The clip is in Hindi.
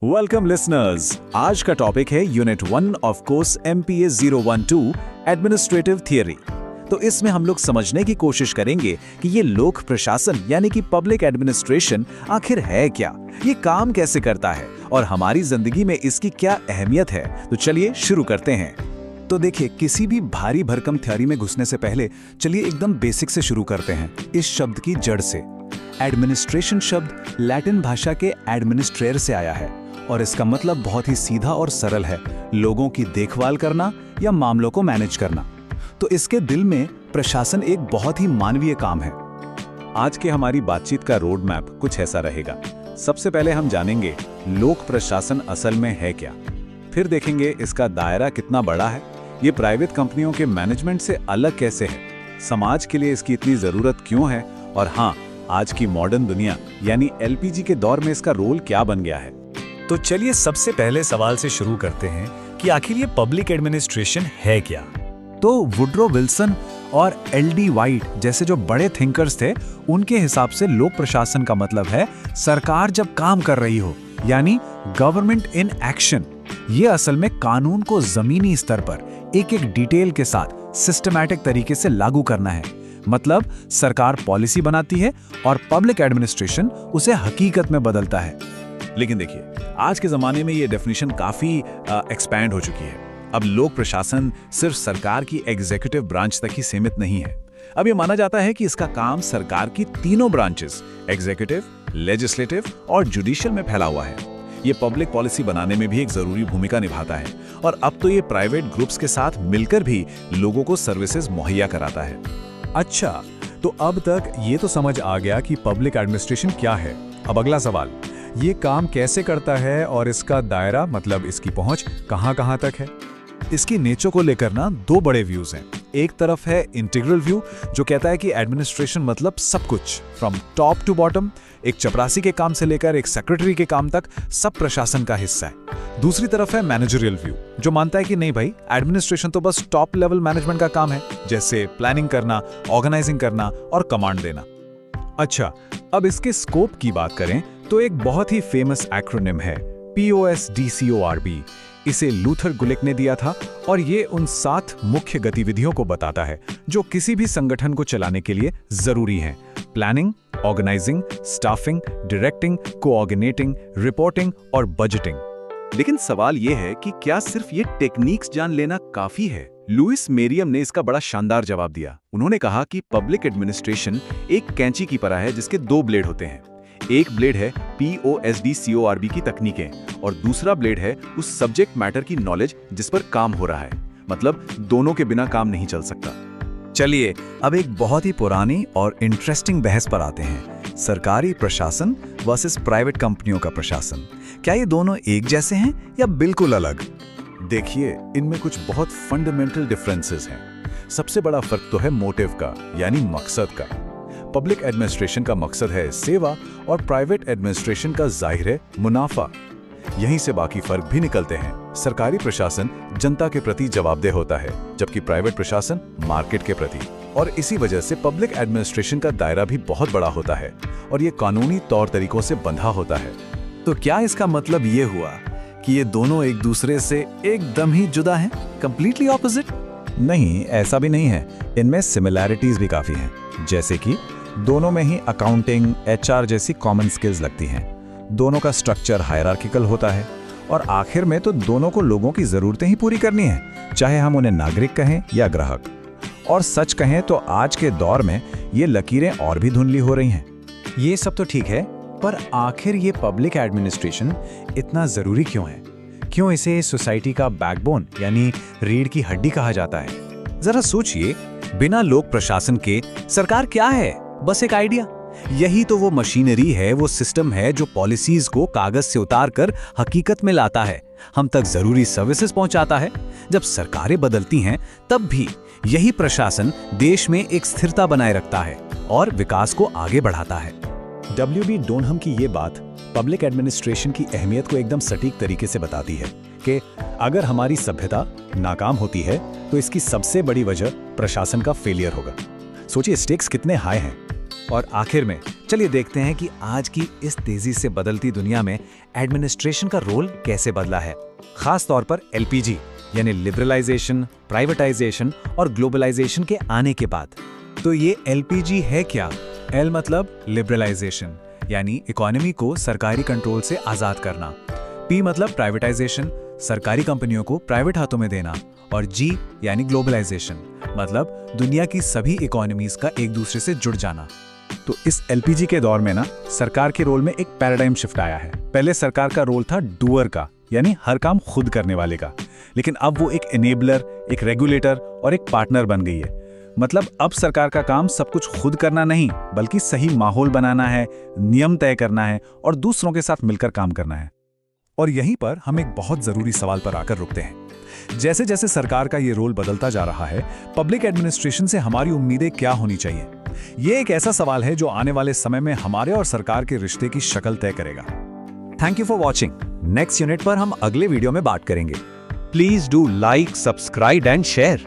Welcome listeners. आज का टॉपिक है unit 1 of course MPA 012 administrative theory. तो इसमें हम लोग समझने की कोशिश करेंगे कि ये लोक प्रशासन यानी कि पब्लिक एडमिनिस्ट्रेशन आखिर है क्या, ये काम कैसे करता है और हमारी जिंदगी में इसकी क्या अहमियत है। तो चलिए शुरू करते हैं। तो देखिए, किसी भी भारी भरकम थ्योरी में घुसने से पहले चलिए एकदम बेसिक से शुरू करते हैं, इस शब्द की जड़ से। एडमिनिस्ट्रेशन शब्द लैटिन भाषा के एडमिनिस्ट्रेयर से आया है और इसका मतलब बहुत ही सीधा और सरल है, लोगों की देखभाल करना या मामलों को मैनेज करना। तो इसके दिल में प्रशासन एक बहुत ही मानवीय काम है। आज के हमारी बातचीत का रोड मैप कुछ ऐसा रहेगा। सबसे पहले हम जानेंगे लोक प्रशासन असल में है क्या, फिर देखेंगे इसका दायरा कितना बड़ा है, ये प्राइवेट कंपनियों के मैनेजमेंट से अलग कैसे है, समाज के लिए इसकी इतनी जरूरत क्यों है, और हाँ, आज की मॉडर्न दुनिया यानी LPG के दौर में इसका रोल क्या बन गया है। तो चलिए सबसे पहले सवाल से शुरू करते हैं कि आखिर ये पब्लिक एडमिनिस्ट्रेशन है क्या। तो वुड्रो विल्सन और LD वाइट जैसे जो बड़े थिंकर्स थे, उनके हिसाब से लोक प्रशासन का मतलब है सरकार जब काम कर रही हो, यानी गवर्नमेंट इन एक्शन। ये असल में कानून को जमीनी स्तर पर एक एक डिटेल के साथ सिस्टमैटिक तरीके से लागू करना है। मतलब सरकार पॉलिसी बनाती है और पब्लिक एडमिनिस्ट्रेशन उसे हकीकत में बदलता है। लेकिन देखिए, आज के जमाने में ये डेफिनेशन काफी एक्सपैंड हो चुकी है। अब लोक प्रशासन सिर्फ सरकार की एग्जीक्यूटिव ब्रांच तक ही सीमित नहीं है। अब ये माना जाता है कि इसका काम सरकार की तीनों ब्रांचेस, एग्जीक्यूटिव, लेजिस्लेटिव और जुडिशियल में फैला हुआ है। ये पब्लिक पॉलिसी बनाने में भी एक जरूरी भूमिका निभाता है और अब तो ये प्राइवेट ग्रुप्स के साथ मिलकर भी लोगों को सर्विसेज मुहैया कराता है। अच्छा, तो अब तक ये तो समझ आ गया कि पब्लिक एडमिनिस्ट्रेशन क्या है। अब अगला सवाल, ये काम कैसे करता है और इसका दायरा मतलब इसकी पहुंच कहां तक है। इसकी नेचर को लेकर ना दो बड़े व्यूज हैं। एक तरफ है इंटीग्रल व्यू, जो कहता है कि एडमिनिस्ट्रेशन मतलब सब कुछ, फ्रॉम टॉप टू बॉटम, एक चपरासी के काम से लेकर एक सेक्रेटरी के काम तक सब प्रशासन का हिस्सा है। दूसरी तरफ है मैनेजरियल व्यू, जो मानता है कि नहीं भाई, एडमिनिस्ट्रेशन तो बस टॉप लेवल मैनेजमेंट का काम है, जैसे प्लानिंग करना, ऑर्गेनाइजिंग करना और कमांड देना। अच्छा, अब इसके स्कोप की बात करें तो एक बहुत ही फेमस एक्रोनिम है POSDCORB। इसे लूथर गुलिक ने दिया था और ये उन 7 मुख्य गतिविधियों को बताता है जो किसी भी संगठन को चलाने के लिए जरूरी हैं: planning, organizing, staffing, directing, coordinating, reporting और बजटिंग। लेकिन सवाल यह है कि क्या सिर्फ ये टेक्निक्स जान लेना काफी है? लुइस मेरियम ने इसका बड़ा शानदार जवाब दिया। उन्होंने कहा कि पब्लिक एडमिनिस्ट्रेशन एक कैंची की तरह है जिसके 2 ब्लेड होते हैं। एक ब्लेड है POSDCORB की तकनीकें और दूसरा ब्लेड है उस सब्जेक्ट मैटर की नॉलेज जिस पर काम हो रहा है। मतलब दोनों के बिना काम नहीं चल सकता। चलिए अब एक बहुत ही पुरानी और इंटरेस्टिंग बहस पर आते हैं, सरकारी प्रशासन वर्सेस प्राइवेट कंपनियों का प्रशासन। क्या ये दोनों एक जैसे हैं या बिल्कुल अलग? देखिए, इनमें कुछ बहुत फंडामेंटल डिफरेंसेस हैं। सबसे बड़ा फर्क तो है मोटिव का, यानी मकसद का। पब्लिक एडमिनिस्ट्रेशन का मकसद है सेवा और प्राइवेट एडमिनिस्ट्रेशन का जाहिर है मुनाफा। यहीं से बाकी फर्क भी निकलते हैं। सरकारी प्रशासन जनता के प्रति जवाबदेह होता है, जबकि प्राइवेट प्रशासन मार्केट के प्रति। और इसी वजह से पब्लिक एडमिनिस्ट्रेशन का दायरा भी बहुत बड़ा होता है और ये कानूनी तौर तरीकों से बंधा होता है। तो क्या इसका मतलब ये हुआ कि ये दोनों एक दूसरे से एकदम ही जुदा हैं, कंप्लीटली ऑपोजिट? नहीं, ऐसा भी नहीं है। इनमें सिमिलैरिटीज भी काफी हैं, जैसे कि दोनों में ही अकाउंटिंग, HR जैसी कॉमन स्किल्स लगती हैं। दोनों का स्ट्रक्चर हायरार्किकल होता है और आखिर में तो दोनों को लोगों की जरूरतें ही पूरी करनी है, चाहे हम उन्हें नागरिक कहें या ग्राहक। और सच कहें तो आज के दौर में ये लकीरें और भी धुंधली हो रही हैं। ये सब तो ठीक है, पर आखिर ये पब्लिक एडमिनिस्ट्रेशन इतना जरूरी क्यों है? क्यों इसे सोसाइटी का बैकबोन यानी रीढ़ की हड्डी कहा जाता है? जरा सोचिए, बिना लोक प्रशासन के सरकार क्या है? बस एक आइडिया। यही तो वो मशीनरी है, वो सिस्टम है जो पॉलिसीज को कागज से उतार कर हकीकत में लाता है, हम तक जरूरी सर्विसेज पहुंचाता है। जब सरकारें बदलती हैं, तब भी यही प्रशासन देश में एक स्थिरता बनाए रखता है और विकास को आगे बढ़ाता है। WB डोनहम की ये बात पब्लिक एडमिनिस्ट्रेशन की अहमियत को एकदम सटीक तरीके से बताती है कि अगर हमारी सभ्यता नाकाम होती है तो इसकी सबसे बड़ी वजह प्रशासन का फेलियर होगा। सोचिए, स्टेक्स कितने हाई हैं। और आखिर में चलिए देखते हैं कि आज की इस तेजी से बदलती दुनिया में एडमिनिस्ट्रेशन का रोल कैसे बदला है, खास तौर पर एलपीजी यानी लिबरलाइजेशन, प्राइवेटाइजेशन और ग्लोबलाइजेशन के आने के बाद। तो ये एलपीजी है क्या? एल मतलब लिबरलाइजेशन यानी इकोनॉमी को सरकारी कंट्रोल से आजाद करना, पी मतलब प्राइवेटाइजेशन, सरकारी कंपनियों को प्राइवेट हाथों में देना, और जी यानी ग्लोबलाइजेशन मतलब दुनिया की सभी इकोनॉमीज का एक दूसरे से जुड़ जाना। तो इस एलपीजी के दौर में ना सरकार के रोल में एक पैराडाइम शिफ्ट आया है। पहले सरकार का रोल था डूअर का, यानी हर काम खुद करने वाले का, लेकिन अब वो एक एनेबलर, एक रेगुलेटर और एक पार्टनर बन गई है। मतलब अब सरकार का काम सब कुछ खुद करना नहीं, बल्कि सही माहौल बनाना है, नियम तय करना है और दूसरों के साथ मिलकर काम करना है। और यहीं पर हम एक बहुत जरूरी सवाल पर आकर रुकते हैं। जैसे जैसे सरकार का ये रोल बदलता जा रहा है, पब्लिक एडमिनिस्ट्रेशन से हमारी उम्मीदें क्या होनी चाहिए? ये एक ऐसा सवाल है जो आने वाले समय में हमारे और सरकार के रिश्ते की शक्ल तय करेगा। Thank you for watching. Next unit पर हम अगले वीडियो में बात करेंगे। Please do like, subscribe and share.